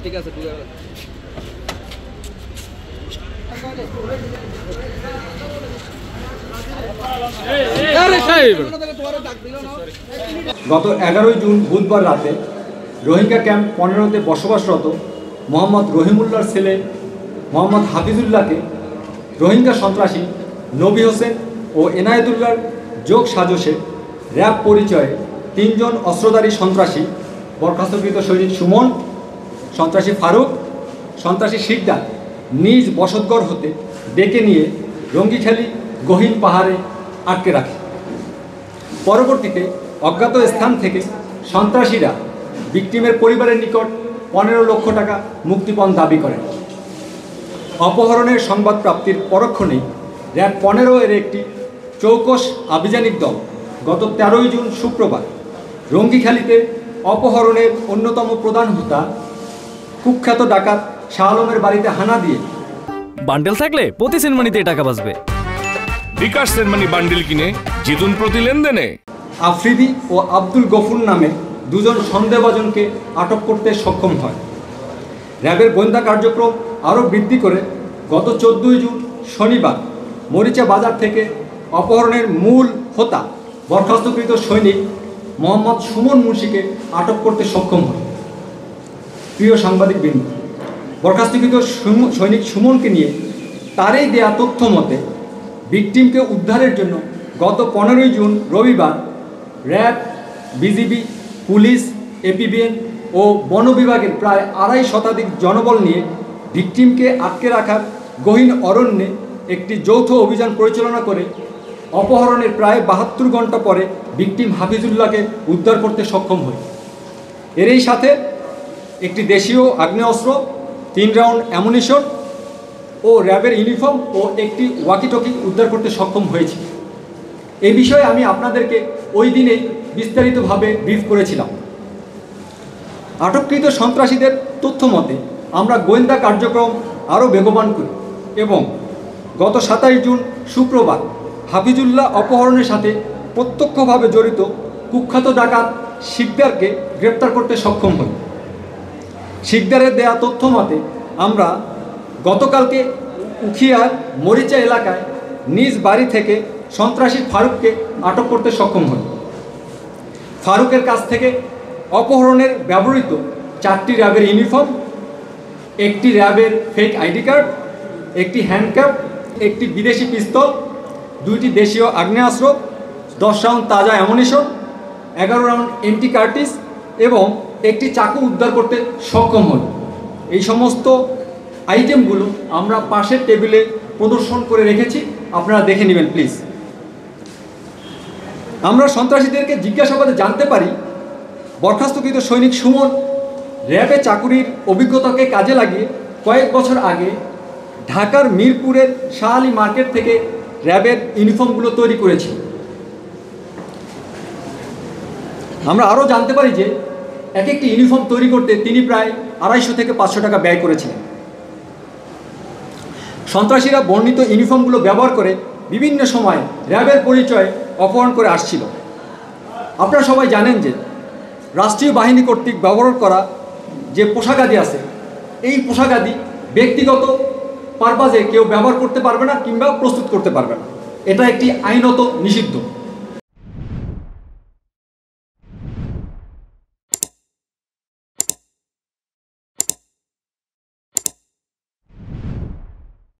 ঠিক আছে গত 11 জুন বুধবার রাতে রোহিঙ্গা ক্যাম্প 15-তে বসবাসরত মোহাম্মদ রহিমুল্লাহর ছেলে মোহাম্মদ হাফিজুল্লাহকে রোহিঙ্গা সন্ত্রাসী নবী হোসেন ও এনায়েতুল্লাহর যোগ সাজসে র্যাব পরিচয়ে 3 জন অস্ত্রধারী সন্ত্রাসী বরখাস্তকৃত সৈনিক সুমন, সন্ত্রাসী ফারুক, সন্ত্রাসী শিকদার নিজ বসতঘর হতে ডেকে নিয়ে রঙ্গিখালি গহীন পাহাড়ে আটকে রাখে। পরবর্তীতে অজ্ঞাত স্থান থেকে সন্ত্রাসীরা ভিকটিমের পরিবারের নিকট 15 লক্ষ টাকা মুক্তিপণ দাবি করেন। অপহরণের সংবাদ প্রাপ্তির পরক্ষণেই র্যাব 15 এর একটি চৌকস আভিযানিক দল গত 13 জুন শুক্রবার রঙ্গিখালিতে অপহরণের অন্যতম প্রধান হোতা কুখ্যাত ডাকাত শাহ আলমের বাড়িতে হানা দিয়ে বান্ডেল থাকলে প্রতি সেনমানিতে টাকা বাঁচবে। বিকাশ সেনমানি বান্ডেল কিনে জিতুন প্রতি লেনদেনে। আফ্রিদি ও আব্দুল গফুর নামে 2 জন সন্দেহভাজনকে আটক করতে সক্ষম হয়। র্যাবের গোয়েন্দা কার্যক্রম আরও বৃদ্ধি করে গত 14 জুন শনিবার মরিচা বাজার থেকে অপহরণের মূল হোতা বরখাস্তকৃত সৈনিক মোহাম্মদ সুমন মুন্সিকে আটক করতে সক্ষম হয়। প্রিয় সাংবাদিকবৃন্দ, বরখাস্তকৃত সৈনিক সুমনকে নিয়ে তারই দেয়া তথ্য মতে ভিকটিমকে উদ্ধারের জন্য গত 15 জুন রবিবার র্যাব, বিজিবি, পুলিশ, এপিবিএন ও বন বিভাগের প্রায় 2.5 শতাধিক জনবল নিয়ে ভিকটিমকে আটকে রাখার গহীন অরণ্যে একটি যৌথ অভিযান পরিচালনা করে অপহরণের প্রায় 72 ঘন্টা পরে ভিকটিম হাফিজুল্লাহকে উদ্ধার করতে সক্ষম হয়। এরই সাথে একটি দেশীয় আগ্নেয়াস্ত্র, 3 রাউন্ড অ্যামুনিশন ও র্যাবের ইউনিফর্ম ও একটি ওয়াকিটকি উদ্ধার করতে সক্ষম হয়েছে। এই বিষয়ে আমি আপনাদেরকে ওই দিনেই বিস্তারিতভাবে ব্রিফ করেছিলাম। আটককৃত সন্ত্রাসীদের তথ্য মতে আমরা গোয়েন্দা কার্যক্রম আরও বেগবান করি এবং গত 27 জুন শুক্রবার হাফিজুল্লাহ অপহরণের সাথে প্রত্যক্ষভাবে জড়িত কুখ্যাত ডাকাত শিকদারকে গ্রেপ্তার করতে সক্ষম হই। শিকদারের দেয়া তথ্য মতে আমরা গতকালকে উখিয়ার মরিচা এলাকায় নিজ বাড়ি থেকে সন্ত্রাসী ফারুককে আটক করতে সক্ষম হই। ফারুকের কাছ থেকে অপহরণের ব্যবহৃত 4টি র্যাবের ইউনিফর্ম, একটি র্যাবের ফেক আইডি কার্ড, একটি হ্যান্ডকাপ, একটি বিদেশি পিস্তল, 2টি দেশীয় আগ্নেয়াস্ত্র, 10 রাউন্ড তাজা অ্যামুনিশন, 11 রাউন্ড এমটি কার্টিস এবং একটি চাকু উদ্ধার করতে সক্ষম হল। এই সমস্ত আইটেমগুলো আমরা পাশের টেবিলে প্রদর্শন করে রেখেছি, আপনারা দেখে নেবেন প্লিজ। আমরা সন্ত্রাসীদেরকে জিজ্ঞাসাবাদে জানতে পারি বরখাস্তকৃত সৈনিক সুমন র্যাবে চাকুরির অভিজ্ঞতাকে কাজে লাগিয়ে কয়েক বছর আগে ঢাকার মিরপুরের শাহ আলী মার্কেট থেকে র্যাবের ইউনিফর্মগুলো তৈরি করেছিল। আমরা আরও জানতে পারি যে এক একটি ইউনিফর্ম তৈরি করতে তিনি প্রায় 250 থেকে 500 টাকা ব্যয় করেছিলেন। সন্ত্রাসীরা বর্ণিত ইউনিফর্মগুলো ব্যবহার করে বিভিন্ন সময় র্যাবের পরিচয় অপহরণ করে আসছিল। আপনারা সবাই জানেন যে রাষ্ট্রীয় বাহিনী কর্তৃক ব্যবহার করা যে পোশাকাদি আছে, এই পোশাকাদি ব্যক্তিগত পারপাজে কেউ ব্যবহার করতে পারবে না কিংবা প্রস্তুত করতে পারবে না। এটা একটি আইনত নিষিদ্ধ।